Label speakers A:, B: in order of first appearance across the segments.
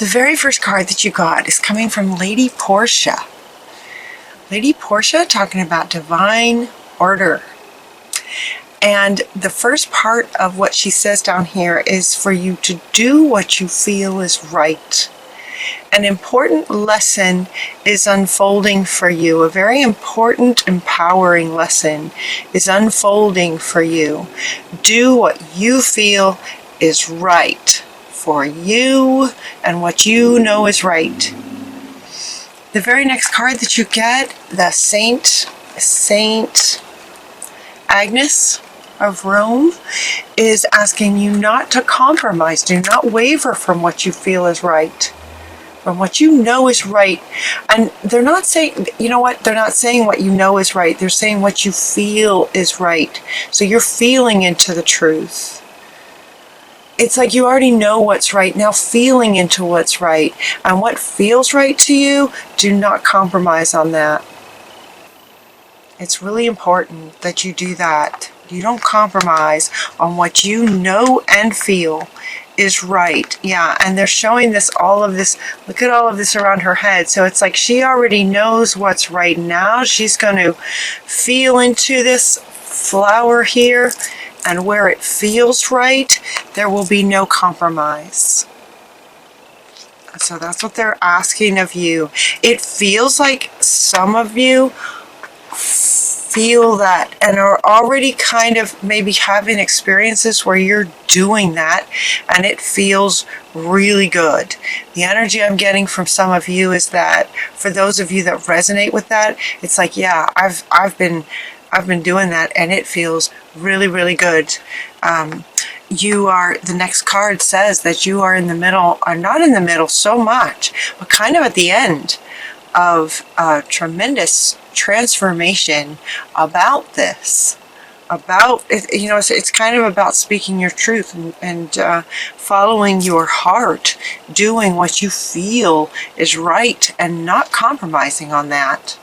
A: The very first card that you got is coming from Lady Portia. Lady Portia talking about divine order. And the first part of what she says down here is for you to do what you feel is right. An important lesson is unfolding for you. A very important, empowering lesson is unfolding for you. Do what you feel is right for you and what you know is right. The very next card that you get, the Saint Agnes of Rome, is asking you not to compromise. Do not waver from what you feel is right, from what you know is right. And they're not saying, you know what, they're not saying what you know is right. They're saying what you feel is right. So you're feeling into the truth. It's like you already know what's right, now feeling into what's right. And what feels right to you, do not compromise on that. It's really important that you do that. You don't compromise on what you know and feel is right. Yeah, and they're showing this, all of this, look at all of this around her head. So it's like she already knows what's right now. She's going to feel into this flower here, and where it feels right, there will be no compromise. So that's what they're asking of you. It feels like some of you feel that and are already kind of maybe having experiences where you're doing that and it feels really good. The energy I'm getting from some of you is that for those of you that resonate with that, it's like, yeah, I've been doing that and it feels really, really good. You are, the next card says that you are in the middle, or not in the middle so much, but kind of at the end of a tremendous transformation about this. About, you know, it's kind of about speaking your truth and following your heart, doing what you feel is right and not compromising on that.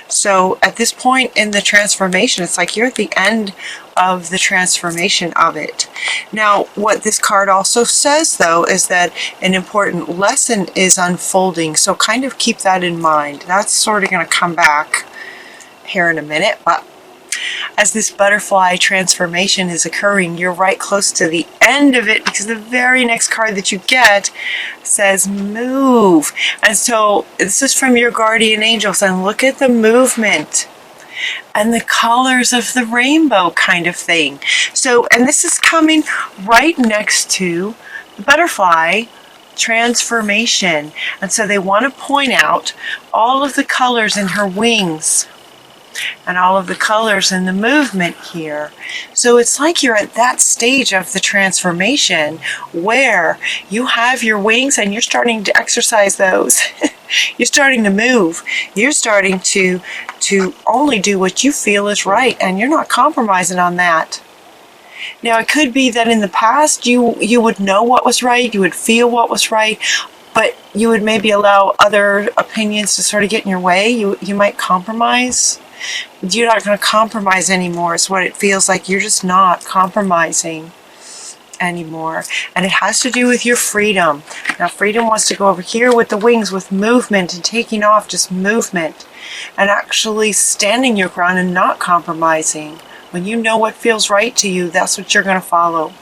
A: So at this point in the transformation, it's like you're at the end of the transformation of it. Now, what this card also says, though, is that an important lesson is unfolding. So kind of keep that in mind. That's sort of going to come back here in a minute. But as this butterfly transformation is occurring, you're right close to the end of it, because the very next card that you get says move. And so this is from your guardian angels, and look at the movement and the colors of the rainbow kind of thing. So, and this is coming right next to the butterfly transformation. And so they want to point out all of the colors in her wings and all of the colors in the movement here. So it's like you're at that stage of the transformation where you have your wings and you're starting to exercise those. You're starting to move. You're starting to only do what you feel is right, and you're not compromising on that. Now, it could be that in the past you would know what was right, you would feel what was right, but you would maybe allow other opinions to sort of get in your way. You might compromise. You're not going to compromise anymore, is what it feels like. You're just not compromising anymore. And it has to do with your freedom. Now, freedom wants to go over here with the wings, with movement and taking off, just movement. And actually standing your ground and not compromising. When you know what feels right to you, that's what you're going to follow.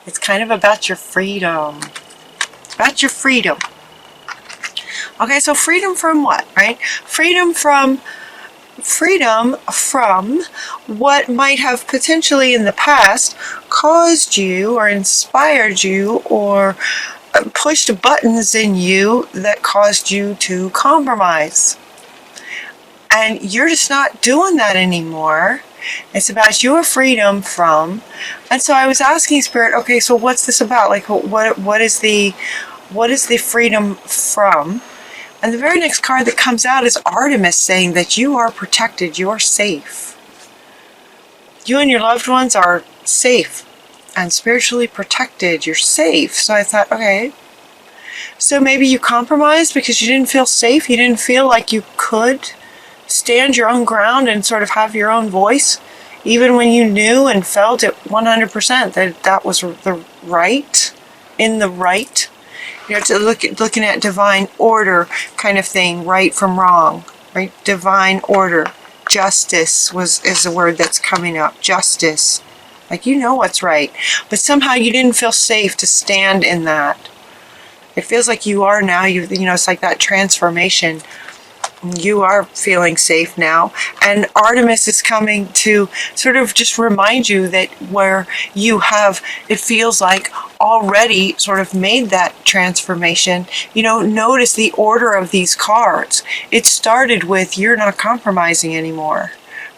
A: It's kind of about your freedom. About your freedom. Okay, so freedom from what, right? Freedom from what might have potentially in the past caused you or inspired you or pushed buttons in you that caused you to compromise. And you're just not doing that anymore. It's about your freedom from. And so I was asking Spirit, okay, so what's this about? Like, what is the freedom from? And the very next card that comes out is Artemis, saying that you are protected, you are safe. You and your loved ones are safe and spiritually protected. You're safe. So I thought, okay, so maybe you compromised because you didn't feel safe. You didn't feel like you could stand your own ground and sort of have your own voice, even when you knew and felt it 100% that was the right in the right. To looking at divine order kind of thing, right from wrong, right? Divine order. Justice is a word that's coming up. Justice. Like, what's right. But somehow you didn't feel safe to stand in that. It feels like you are now. It's like that transformation. You are feeling safe now. And Artemis is coming to sort of just remind you that where you have, it feels like, already sort of made that transformation. Notice the order of these cards. It started with, you're not compromising anymore,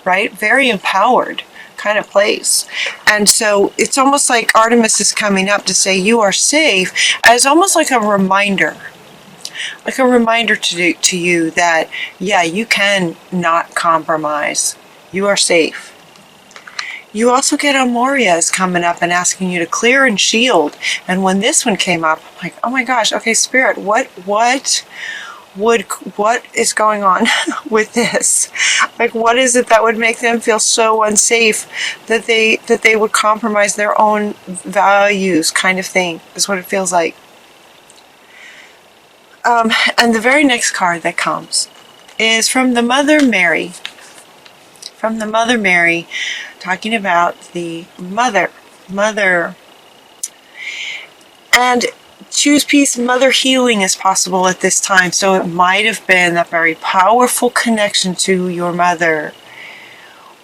A: right? Very empowered kind of place. And so it's almost like Artemis is coming up to say you are safe, as almost like a reminder. Like a reminder to you that, yeah, you can not compromise. You are safe. You also get Amoria is coming up and asking you to clear and shield. And when this one came up, I'm like, oh my gosh, okay, Spirit, what is going on with this? Like, what is it that would make them feel so unsafe that they would compromise their own values, kind of thing, is what it feels like. And the very next card that comes is from the Mother Mary. From the Mother Mary, talking about the mother. And choose peace, mother healing is possible at this time. So it might have been that very powerful connection to your mother,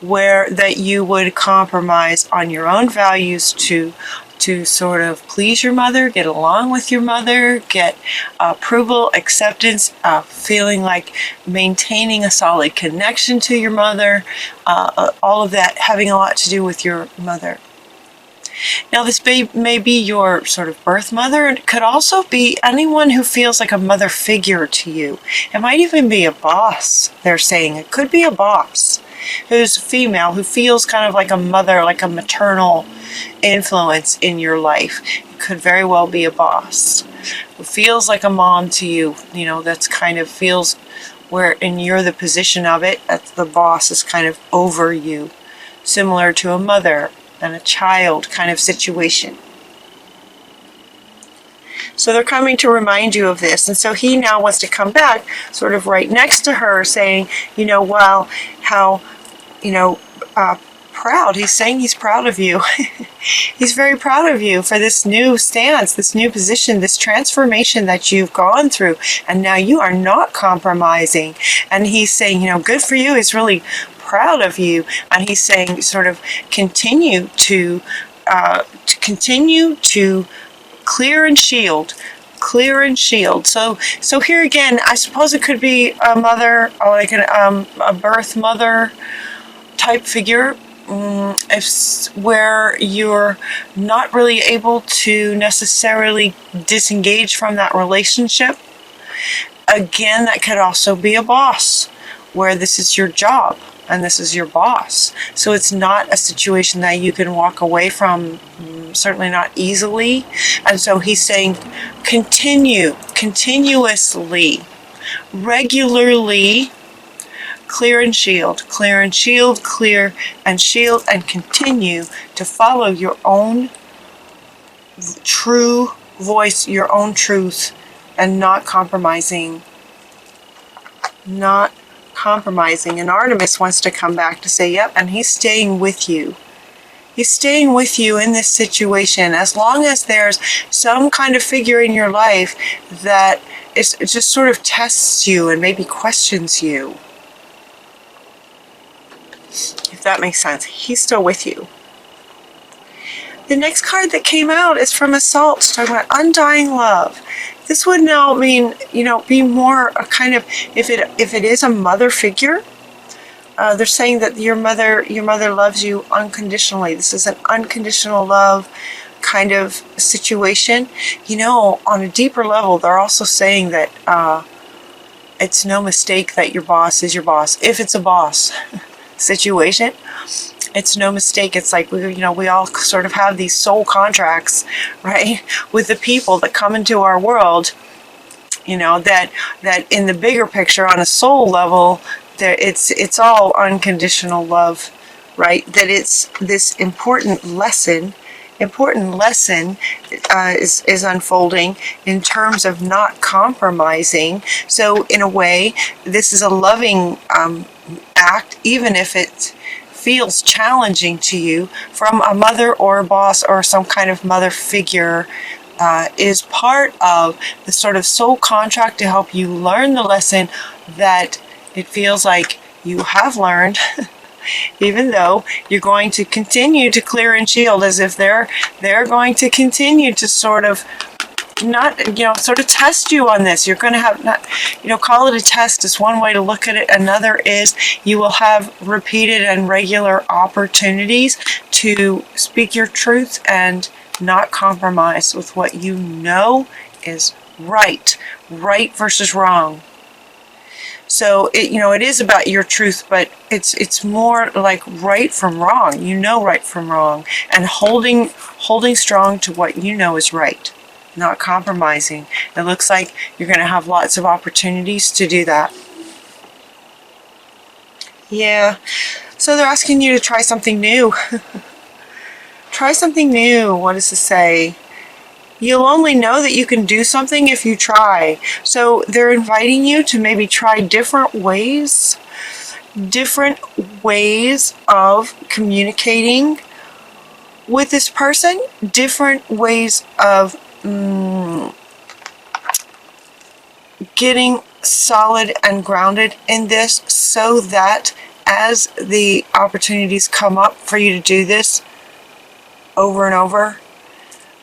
A: where that you would compromise on your own values to sort of please your mother, get along with your mother, get approval, acceptance, feeling like maintaining a solid connection to your mother, all of that having a lot to do with your mother. Now, this may be your sort of birth mother. It could also be anyone who feels like a mother figure to you. It might even be a boss, they're saying. It could be a boss who's female, who feels kind of like a mother, like a maternal influence in your life. It could very well be a boss who feels like a mom to you, that's kind of feels where, and you're the position of it, that the boss is kind of over you, similar to a mother and a child kind of situation. So they're coming to remind you of this. And so he now wants to come back sort of right next to her saying, how proud. He's saying he's proud of you. He's very proud of you for this new stance, this new position, this transformation that you've gone through. And now you are not compromising. And he's saying, good for you. He's really proud of you. And he's saying sort of continue to clear and shield. So here again, I suppose it could be a mother, or like a birth mother type figure, where you're not really able to necessarily disengage from that relationship. Again, that could also be a boss, where this is your job and this is your boss. So it's not a situation that you can walk away from, certainly not easily. And so he's saying continuously, regularly, clear and shield, clear and shield, clear and shield, and continue to follow your own true voice, your own truth, and not compromising. Not compromising. And Artemis wants to come back to say, yep, and he's staying with you. He's staying with you in this situation as long as there's some kind of figure in your life that it just sort of tests you and maybe questions you. If that makes sense. He's still with you. The next card that came out is from Assault, talking about undying love. This would now mean, be more a kind of, if it is a mother figure, they're saying that your mother loves you unconditionally. This is an unconditional love kind of situation. On a deeper level, they're also saying that it's no mistake that your boss is your boss. If it's a boss situation, it's no mistake. It's like we all sort of have these soul contracts, right, with the people that come into our world. That in the bigger picture, on a soul level, it's all unconditional love, right? That it's this important lesson important lesson is unfolding in terms of not compromising. So in a way, this is a loving act, even if it feels challenging to you, from a mother or a boss or some kind of mother figure. Is part of the sort of soul contract to help you learn the lesson that it feels like you have learned, even though you're going to continue to clear and shield, as if they're going to continue to sort of sort of test you on this. You're going to have, not, call it a test is one way to look at it. Another is you will have repeated and regular opportunities to speak your truth and not compromise with what you know is right versus wrong. So it is about your truth, but it's more like right from wrong. Right from wrong, and holding strong to what you know is right, not compromising. It looks like you're going to have lots of opportunities to do that. Yeah. So they're asking you to try something new. Try something new. What does it say? You'll only know that you can do something if you try. So they're inviting you to maybe try different ways of communicating with this person, different ways of getting solid and grounded in this, so that as the opportunities come up for you to do this over and over,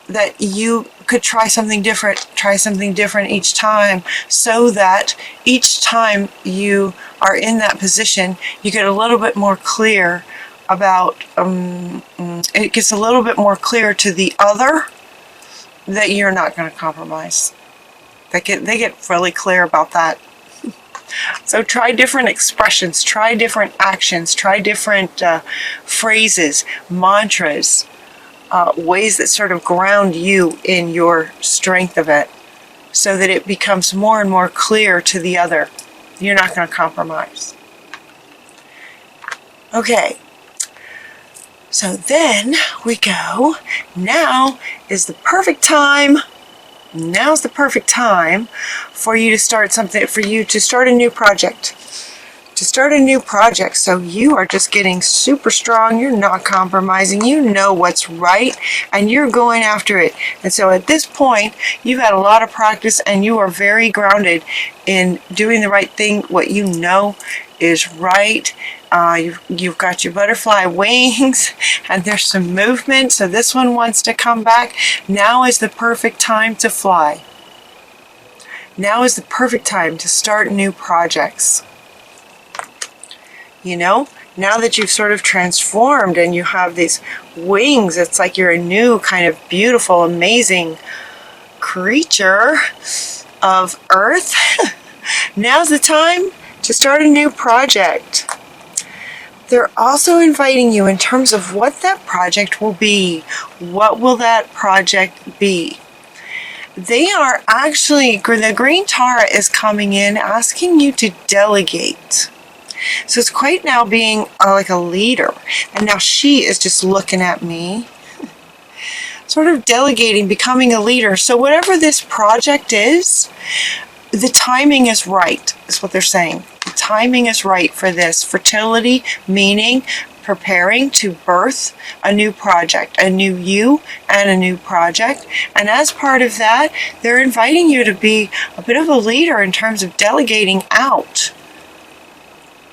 A: that you could try something different each time, so that each time you are in that position, you get a little bit more clear about, it gets a little bit more clear to the other that you're not going to compromise. They get really clear about that. So try different expressions, try different actions, try different phrases, mantras, ways that sort of ground you in your strength of it, so that it becomes more and more clear to the other. You're not going to compromise. Okay. So then we go, now is the perfect time. Now's the perfect time for you to start something, for you to start a new project. So you are just getting super strong. You're not compromising. You know what's right, and you're going after it. And so at this point, you've had a lot of practice, and you are very grounded in doing the right thing, what you know is right. You've got your butterfly wings, and there's some movement. So this one wants to come back. Now is the perfect time to fly. Now is the perfect time to start new projects. Now that you've sort of transformed and you have these wings, it's like you're a new kind of beautiful, amazing creature of Earth. Now's the time to start a new project. They're also inviting you in terms of what that project will be. What will that project be? They are actually, the green Tara is coming in asking you to delegate. So it's quite now being like a leader. And now she is just looking at me, sort of delegating, becoming a leader. So whatever this project is, the timing is right, is what they're saying. The timing is right for this. Fertility, meaning preparing to birth a new project, a new you and a new project. And as part of that, they're inviting you to be a bit of a leader in terms of delegating out.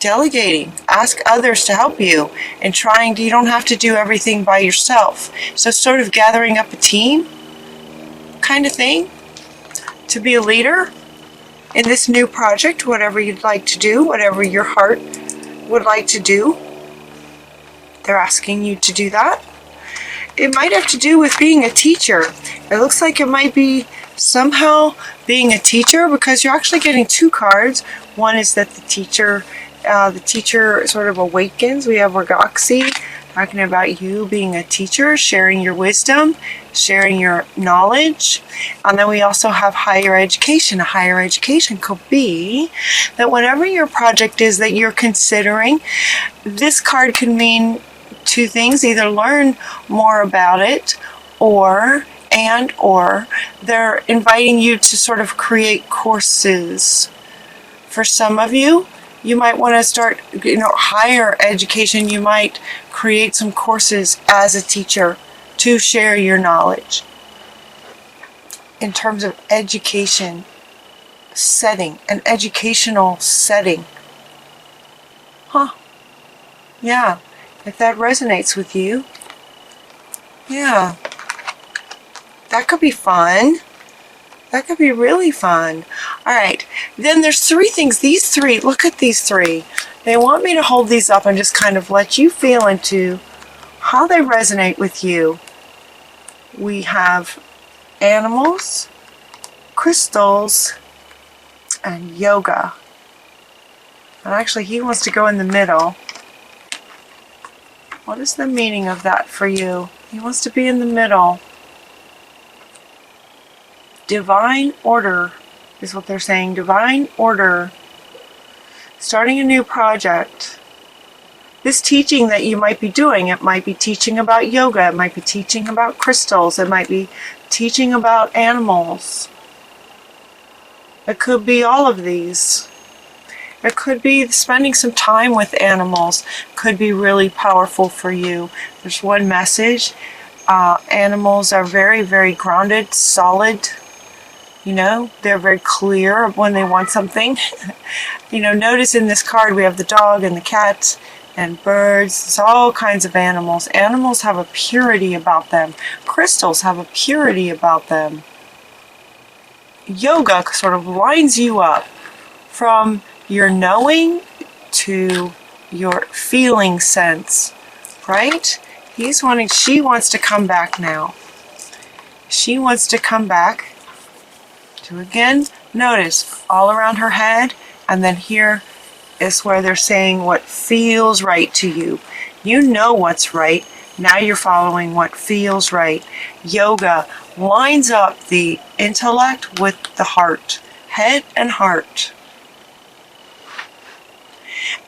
A: Delegating. Ask others to help you and you don't have to do everything by yourself. So sort of gathering up a team kind of thing to be a leader in this new project, whatever you'd like to do, whatever your heart would like to do. They're asking you to do that. It might have to do with being a teacher. It looks like it might be somehow being a teacher, because you're actually getting two cards. One is that the teacher sort of awakens. We have Regoxi, talking about you being a teacher, sharing your wisdom, sharing your knowledge. And then we also have higher education. A higher education could be that whatever your project is that you're considering, this card can mean two things: either learn more about it, or they're inviting you to sort of create courses. For some of you, you might want to start, higher education. You might create some courses as a teacher to share your knowledge. In terms of education setting, an educational setting. Yeah, if that resonates with you, yeah, that could be fun. That could be really fun. All right, then there's 3 things. These 3, look at these 3. They want me to hold these up and just kind of let you feel into how they resonate with you. We have animals, crystals, and yoga. And actually, he wants to go in the middle. What is the meaning of that for you? He wants to be in the middle. Divine order is what they're saying. Divine order. Starting a new project. This teaching that you might be doing, it might be teaching about yoga, it might be teaching about crystals, it might be teaching about animals. It could be all of these. It could be spending some time with animals. Could be really powerful for you. There's one message. Animals are very, very grounded, solid. They're very clear when they want something. Notice in this card we have the dog and the cat and birds. It's all kinds of animals. Animals have a purity about them. Crystals have a purity about them. Yoga sort of lines you up from your knowing to your feeling sense, right? She wants to come back now. She wants to come back to, again, notice all around her head, and then here is where they're saying what feels right to you. You know what's right. Now you're following what feels right. Yoga lines up the intellect with the heart, head and heart.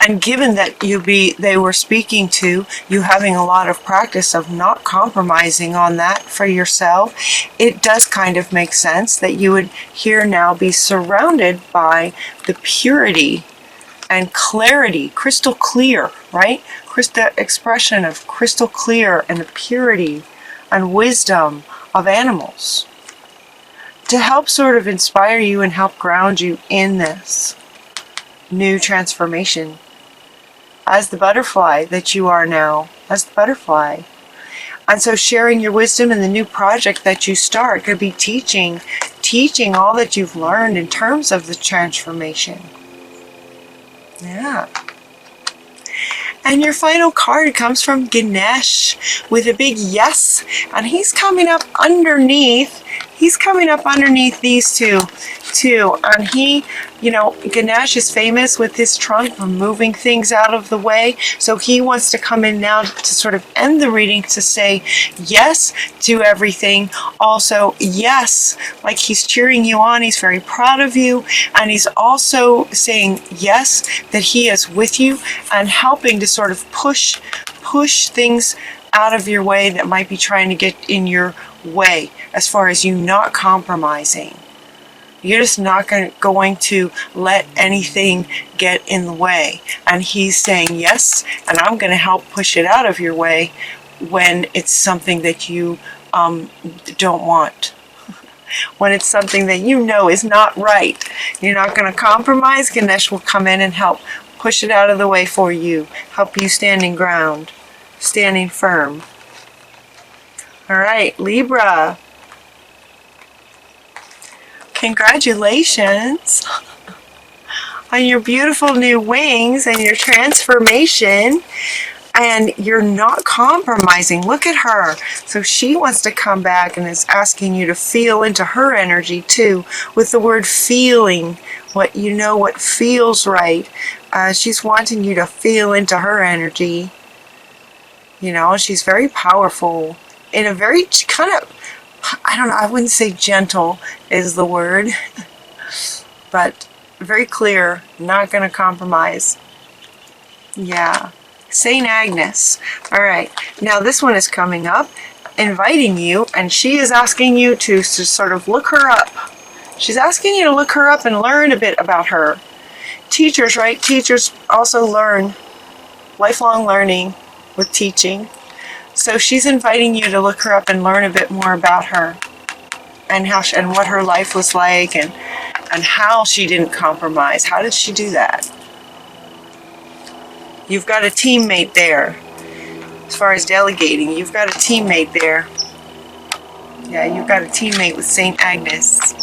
A: And given that they were speaking to you, having a lot of practice of not compromising on that for yourself, it does kind of make sense that you would here now be surrounded by the purity and clarity, crystal clear, right? The expression of crystal clear and the purity and wisdom of animals to help sort of inspire you and help ground you in this new transformation as the butterfly that you are now, as the butterfly. And so sharing your wisdom in the new project that you start could be teaching all that you've learned in terms of the transformation. Yeah. And your final card comes from Ganesh with a big yes, and he's coming up underneath. He's coming up underneath these two, and Ganesh is famous with his trunk for moving things out of the way, so he wants to come in now to sort of end the reading to say yes to everything. Also, yes, like he's cheering you on, he's very proud of you, and he's also saying yes, that he is with you and helping to sort of push things out of your way that might be trying to get in your way, as far as you not compromising. You're just not going to let anything get in the way. And he's saying yes, and I'm going to help push it out of your way when it's something that you don't want. When it's something that you know is not right. You're not going to compromise. Ganesh will come in and help push it out of the way for you. Help you standing ground, standing firm. All right, Libra. Congratulations on your beautiful new wings and your transformation. And you're not compromising. Look at her. So she wants to come back and is asking you to feel into her energy too, with the word feeling, what feels right. She's wanting you to feel into her energy. She's very powerful in a very kind of, I wouldn't say gentle is the word, but very clear, not going to compromise. Yeah. St. Agnes. All right. Now this one is coming up. inviting you, and she is asking you to sort of look her up. She's asking you to look her up and learn a bit about her. Teachers, right? Teachers also learn, lifelong learning with teaching. So she's inviting you to look her up and learn a bit more about her, and how and what her life was like, and how she didn't compromise. How did she do that? You've got a teammate there. As far as delegating, you've got a teammate there. Yeah, you've got a teammate with St. Agnes.